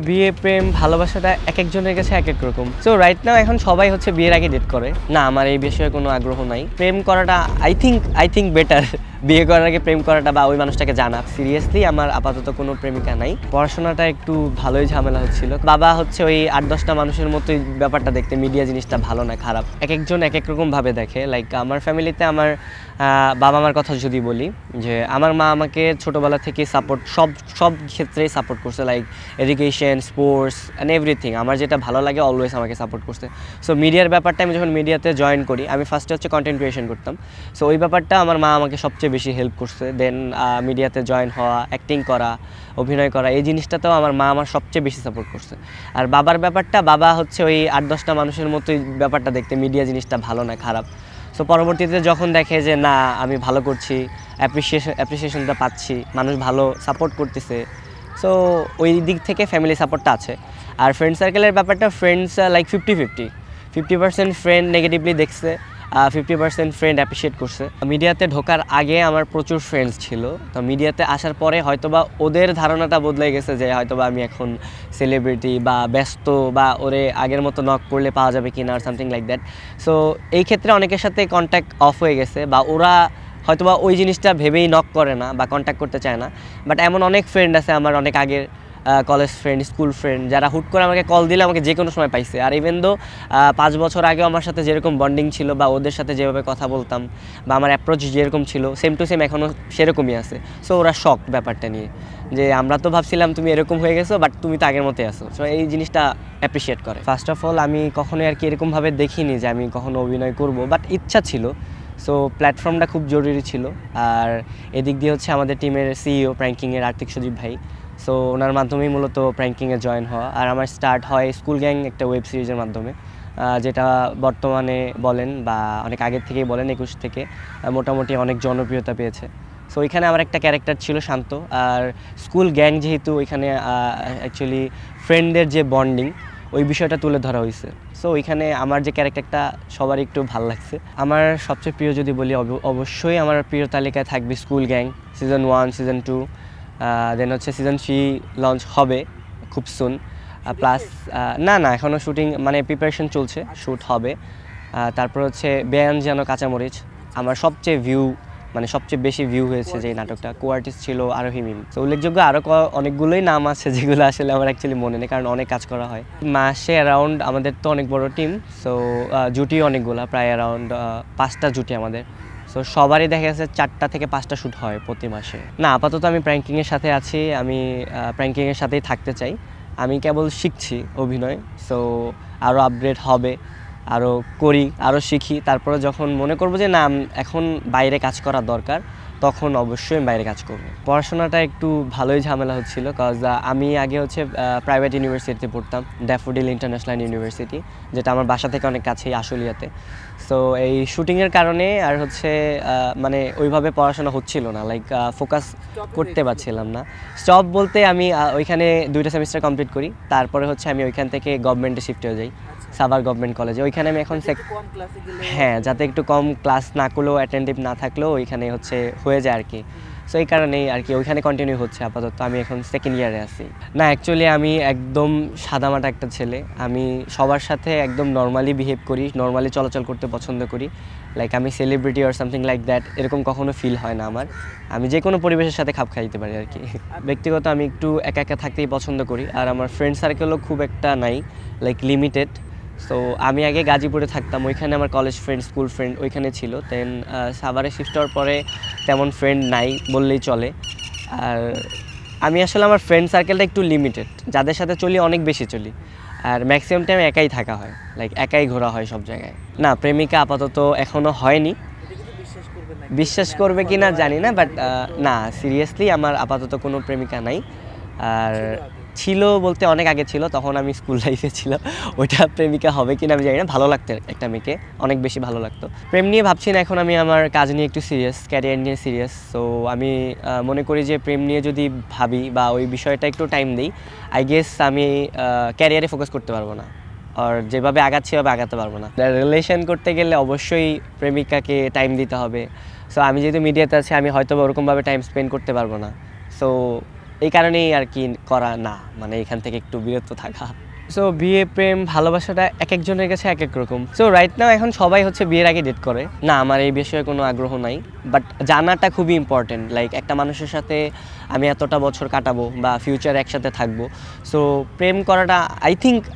বিয়ে প্রেম ভালোবাসাটা এক একজনের কাছে এক এক রকম। সো রাইট নাও এখন সবাই হচ্ছে বিয়ের আগে ডেট করে না, আমার এই বিষয়ে কোনো আগ্রহ নাই। প্রেম করাটা আই থিঙ্ক বেটার বিয়ে করার আগে প্রেম করাটা বা ওই মানুষটাকে জানা। সিরিয়াসলি আমার আপাতত কোনো প্রেমিকা নাই। পড়াশোনাটা একটু ভালোই ঝামেলা হচ্ছিল। বাবা হচ্ছে ওই 8-10টা মানুষের মতোই ব্যাপারটা দেখতে, মিডিয়া জিনিসটা ভালো না খারাপ এক একজন এক এক রকম ভাবে দেখে। লাইক আমার ফ্যামিলিতে আমার বাবা মার কথা যদি বলি, যে আমার মা আমাকে ছোটোবেলা থেকে সাপোর্ট সব ক্ষেত্রেই সাপোর্ট করছে, like education, sports and everything. আমার যেটা ভালো লাগে অলওয়েজ আমাকে সাপোর্ট করছে। সো মিডিয়ার ব্যাপারটা আমি যখন মিডিয়াতে জয়েন করি, আমি ফার্স্টে হচ্ছে কন্টেন্ট ক্রিয়েশন করতাম। সো ওই ব্যাপারটা আমার মা আমাকে সবচেয়ে বেশি হেল্প করছে। দেন মিডিয়াতে জয়েন হওয়া, অ্যাক্টিং করা, অভিনয় করা, এই জিনিসটাতেও আমার মা আমার সবচেয়ে বেশি সাপোর্ট করছে। আর বাবার ব্যাপারটা, বাবা হচ্ছে ওই 8-10টা মানুষের মতোই ব্যাপারটা দেখতে, মিডিয়া জিনিসটা ভালো না খারাপ। সো পরবর্তীতে যখন দেখে যে না আমি ভালো করছি, অ্যাপ্রিসিয়েশনটা পাচ্ছি, মানুষ ভালো সাপোর্ট করতেছে, সো ওই দিক থেকে ফ্যামিলি সাপোর্টটা আছে। আর ফ্রেন্ড সার্কেলের ব্যাপারটা, ফ্রেন্ডস লাইক 50% ফ্রেন্ড নেগেটিভলি দেখছে, 50% ফ্রেন্ড অ্যাপ্রিসিয়েট করছে। মিডিয়াতে ঢোকার আগে আমার প্রচুর ফ্রেন্ডস ছিল, তো মিডিয়াতে আসার পরে হয়তোবা ওদের ধারণাটা বদলে গেছে যে হয়তোবা আমি এখন সেলিব্রিটি বা ব্যস্ত, বা ওরে আগের মতো নক করলে পাওয়া যাবে কিনা আর সামথিং লাইক দ্যাট। সো এই ক্ষেত্রে অনেকের সাথে কন্ট্যাক্ট অফ হয়ে গেছে, বা ওরা হয়তোবা ওই জিনিসটা ভেবেই নক করে না বা কন্ট্যাক্ট করতে চায় না। বাট এমন অনেক ফ্রেন্ড আছে আমার, অনেক আগের কলেজ ফ্রেন্ড, স্কুল ফ্রেন্ড, যারা হুট করে আমাকে কল দিলে আমাকে যে কোনো সময় পাইছে। আর ইভেন দো 5 বছর আগেও আমার সাথে যেরকম বন্ডিং ছিল, বা ওদের সাথে যেভাবে কথা বলতাম, বা আমার অ্যাপ্রোচ যেরকম ছিল, সেম টু সেম এখনও সেরকমই আছে। সো ওরা শক ব্যাপারটা নিয়ে, যে আমরা তো ভাবছিলাম তুমি এরকম হয়ে গেছো, বাট তুমি তো আগের মতোই আছো। সো এই জিনিসটা অ্যাপ্রিসিয়েট করে। ফার্স্ট অফ অল আমি কখনোই আর কি এরকমভাবে দেখিনি যে আমি কখনো অভিনয় করব, বাট ইচ্ছা ছিল। সো প্ল্যাটফর্মটা খুব জরুরি ছিল। আর এদিক দিয়ে হচ্ছে আমাদের টিমের সিইও প্র্যাঙ্কিংয়ের আর্থিক সজীব ভাই, সো ওনার মাধ্যমেই মূলত প্র্যাঙ্কিংয়ে জয়েন হওয়া। আর আমার স্টার্ট হয় স্কুল গ্যাং একটা ওয়েব সিরিজের মাধ্যমে, যেটা বর্তমানে বলেন বা অনেক আগের থেকেই বলেন 21 থেকে মোটামুটি অনেক জনপ্রিয়তা পেয়েছে। সো ওইখানে আমার একটা ক্যারেক্টার ছিল শান্ত। আর স্কুল গ্যাং যেহেতু, ওইখানে অ্যাকচুয়ালি ফ্রেন্ডদের যে বন্ডিং, ওই বিষয়টা তুলে ধরা হয়েছে। সো ওইখানে আমার যে ক্যারেক্টারটা সবারই একটু ভালো লাগছে। আমার সবচেয়ে প্রিয় যদি বলি, অবশ্যই আমার প্রিয় তালিকায় থাকবে স্কুল গ্যাং সিজন 1, সিজন 2, দেন হচ্ছে সিজন 3 লঞ্চ হবে খুব সুন। প্লাস না এখনও শুটিং মানে প্রিপারেশন চলছে, শ্যুট হবে। তারপর হচ্ছে বেয়ান যেন কাঁচামরিচ, আমার সবচেয়ে সবচেয়ে বেশি ভিউ হয়েছে যে নাটকটা। কো আর্টিস্ট ছিল আরোহী মিম। তো উল্লেখযোগ্য আরও অনেকগুলোই নাম আছে যেগুলো আসলে আমার অ্যাকচুয়ালি মনে নেই, কারণ অনেক কাজ করা হয় মাসে। অ্যারাউন্ড আমাদের তো অনেক বড় টিম, সো জুটি অনেকগুলো, প্রায় অ্যারাউন্ড 5টা জুটি আমাদের। সো সবারই দেখা যাচ্ছে 4টা থেকে 5টা শ্যুট হয় প্রতি মাসে। না আপাতত আমি প্র্যাঙ্কিংয়ের সাথে আছি, আমি প্র্যাঙ্কিংয়ের সাথেই থাকতে চাই। আমি কেবল শিখছি অভিনয়, সো আরও আপগ্রেড হবে, আরও করি, আরও শিখি। তারপরে যখন মনে করবো যে না এখন বাইরে কাজ করা দরকার, তখন অবশ্যই আমি বাইরে কাজ করব। পড়াশোনাটা একটু ভালোই ঝামেলা হচ্ছিল, কজ আমি আগে হচ্ছে প্রাইভেট ইউনিভার্সিটিতে পড়তাম, ড্যাফোডিল ইন্টারন্যাশনাল ইউনিভার্সিটি, যেটা আমার বাসা থেকে অনেক কাছেই, আশুলিয়াতে। সো এই শুটিংয়ের কারণে আর হচ্ছে মানে ওইভাবে পড়াশোনা হচ্ছিল না, লাইক ফোকাস করতে পারছিলাম না। স্টপ বলতে আমি ওইখানে 2টা সেমিস্টার কমপ্লিট করি, তারপরে হচ্ছে আমি ওইখান থেকে গভর্নমেন্টে শিফট হয়ে যাই, সাভার গভর্নমেন্ট কলেজে। ওইখানে আমি এখন হ্যাঁ, যাতে একটু কম ক্লাস না করলেও, অ্যাটেন্টিভ না থাকলেও ওইখানে হচ্ছে হয়ে যায় আর কি। সো এই কারণেই আর কি ওইখানে কন্টিনিউ হচ্ছে আপাতত। আমি এখন সেকেন্ড ইয়ারে আছি। না অ্যাকচুয়ালি আমি একদম সাদামাটা একটা ছেলে, আমি সবার সাথে একদম নর্মালি বিহেভ করি, নর্মালি চলাচল করতে পছন্দ করি। লাইক আমি celebrity or something like that এরকম কখনো ফিল হয় না আমার। আমি যে কোনো পরিবেশের সাথে খাপ খাইতে পারি আর কি। ব্যক্তিগত আমি একটু একা একা থাকতেই পছন্দ করি, আর আমার ফ্রেন্ড সার্কেলও খুব একটা নাই, লাইক লিমিটেড। সো আমি আগে গাজীপুরে থাকতাম, ওইখানে আমার কলেজ ফ্রেন্ড, স্কুল ফ্রেন্ড ওইখানে ছিল। দেন সাভারে শিফট হওয়ার পরে তেমন ফ্রেন্ড নাই বললেই চলে। আর আমি আসলে আমার ফ্রেন্ড সার্কেলটা একটু লিমিটেড, যাদের সাথে চলি অনেক বেশি চলি, আর ম্যাক্সিমাম টাইম একাই থাকা হয়, লাইক একাই ঘোরা হয় সব জায়গায়। না প্রেমিকা আপাতত এখনও হয়নি, বিশ্বাস করবে কি না জানি না, বাট না সিরিয়াসলি আমার আপাতত কোনো প্রেমিকা নাই। আর ছিল বলতে অনেক আগে ছিল, তখন আমি স্কুল লাইফে ছিল। ওইটা প্রেমিকা হবে কিনা আমি জানি না, ভালো লাগতো একটা মেয়েকে, অনেক বেশি ভালো লাগতো। প্রেম নিয়ে ভাবছি না এখন, আমি আমার কাজ নিয়ে একটু সিরিয়াস, ক্যারিয়ার নিয়ে সিরিয়াস। সো আমি মনে করি যে প্রেম নিয়ে যদি ভাবি বা ওই বিষয়টা একটু টাইম দিই, আই গেস আমি ক্যারিয়ারে ফোকাস করতে পারবো না, আর যেভাবে আগাচ্ছি সেভাবে আগাতে পারবো না। রিলেশন করতে গেলে অবশ্যই প্রেমিকাকে টাইম দিতে হবে। সো আমি যেহেতু মিডিয়াতে আছি, আমি হয়তো ওরকমভাবে টাইম স্পেন্ড করতে পারবো না। সো এই কারণেই আর কি করা না, মানে এখান থেকে একটু বিরত থাকা। সো বিয়ে প্রেম ভালোবাসাটা এক একজনের কাছে এক এক রকম। সো রাইট নাও এখন সবাই হচ্ছে বিয়ের আগে ডেট করে। না, আমার এই বিষয়ে কোনো আগ্রহ নাই, বাট জানাটা খুবই ইম্পর্টেন্ট। লাইক একটা মানুষের সাথে আমি এতটা বছর কাটাবো বা ফিউচার একসাথে থাকবো, সো প্রেম করাটা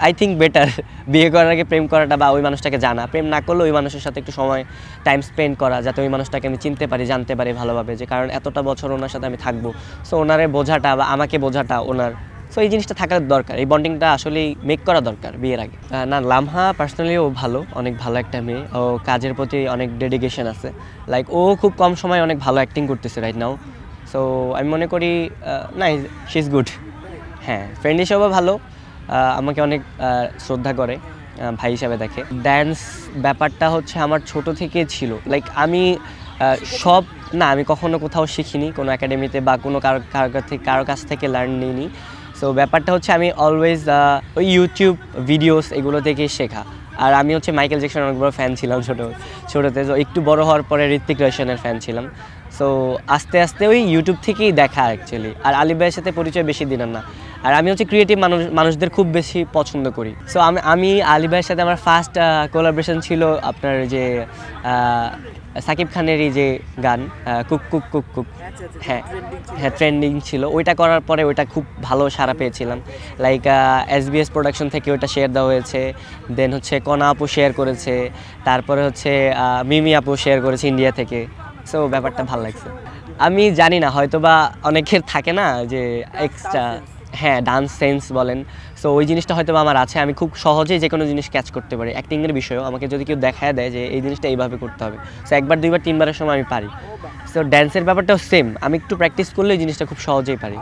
আই থিঙ্ক বেটার বিয়ে করার আগে প্রেম করাটা, বা ওই মানুষটাকে জানা। প্রেম না করলে ওই মানুষের সাথে একটু সময় টাইম স্পেন্ড করা, যাতে ওই মানুষটাকে আমি চিনতে পারি, জানতে পারি ভালোভাবে, যে কারণ এতটা বছর ওনার সাথে আমি থাকবো। সো ওনারে বোঝাটা বা আমাকে বোঝাটা ওনার, সো এই জিনিসটা থাকার দরকার, এই বন্ডিংটা আসলেই মেক করা দরকার বিয়ের আগে। না, লামহা পার্সোনালি ও ভালো, অনেক ভালো একটা মেয়ে। ও কাজের প্রতি অনেক ডেডিকেশন আছে। লাইক ও খুব কম সময় অনেক ভালো অ্যাক্টিং করতেছে রাইট নাও। সো আমি মনে করি না, শি ইজ গুড। হ্যাঁ, ফ্রেন্ড হিসেবেও ভালো, আমাকে অনেক শ্রদ্ধা করে, ভাই হিসাবে দেখে। ড্যান্স ব্যাপারটা হচ্ছে আমার ছোট থেকে ছিল। লাইক আমি সব না, আমি কখনো কোথাও শিখিনি, কোনো একাডেমিতে বা কোনো কারো কাছ থেকে লার্ন নিইনি। সো ব্যাপারটা হচ্ছে আমি অলওয়েজ ওই ইউটিউব ভিডিওস এগুলো থেকেই শেখা। আর আমি হচ্ছে মাইকেল জ্যাকসনের অনেক বড় ফ্যান ছিলাম ছোটোতে। তো একটু বড় হওয়ার পরে ঋত্বিক রোশনের ফ্যান ছিলাম। সো আস্তে আস্তে ওই ইউটিউব থেকেই দেখা অ্যাকচুয়ালি। আর আলী ভাইয়ের সাথে পরিচয় বেশি দিনের না। আর আমি হচ্ছে ক্রিয়েটিভ মানুষদের খুব বেশি পছন্দ করি। সো আমি আলী ভাইয়ের সাথে আমার ফার্স্ট কোলাবোরেশন ছিল আপনার যে সাকিব খানেরই যে গান কুক কুক কুক কুক, হ্যাঁ হ্যাঁ, ট্রেন্ডিং ছিল। ওইটা করার পরে ওইটা খুব ভালো সাড়া পেয়েছিলাম। লাইক SBS প্রোডাকশন থেকে ওইটা শেয়ার দেওয়া হয়েছে, দেন হচ্ছে কনা আপু শেয়ার করেছে, তারপরে হচ্ছে মিমি আপু শেয়ার করেছে ইন্ডিয়া থেকে। সো ব্যাপারটা ভালো লাগছে। আমি জানি না, হয়তো বা অনেকের থাকে না যে এক্সট্রা, হ্যাঁ, ডান্স সেন্স বলেন। সো ওই জিনিসটা হয়তো আমার আছে, আমি খুব সহজেই যে কোনো জিনিস ক্যাচ করতে পারি। অ্যাক্টিংয়ের বিষয়েও আমাকে যদি কেউ দেখায় দেয় যে এই জিনিসটা এইভাবে করতে হবে, সো একবার দুইবার তিনবারের সময় আমি পারি। সো ড্যান্সের ব্যাপারটাও সেম, আমি একটু প্র্যাকটিস করলে এই জিনিসটা খুব সহজেই পারি।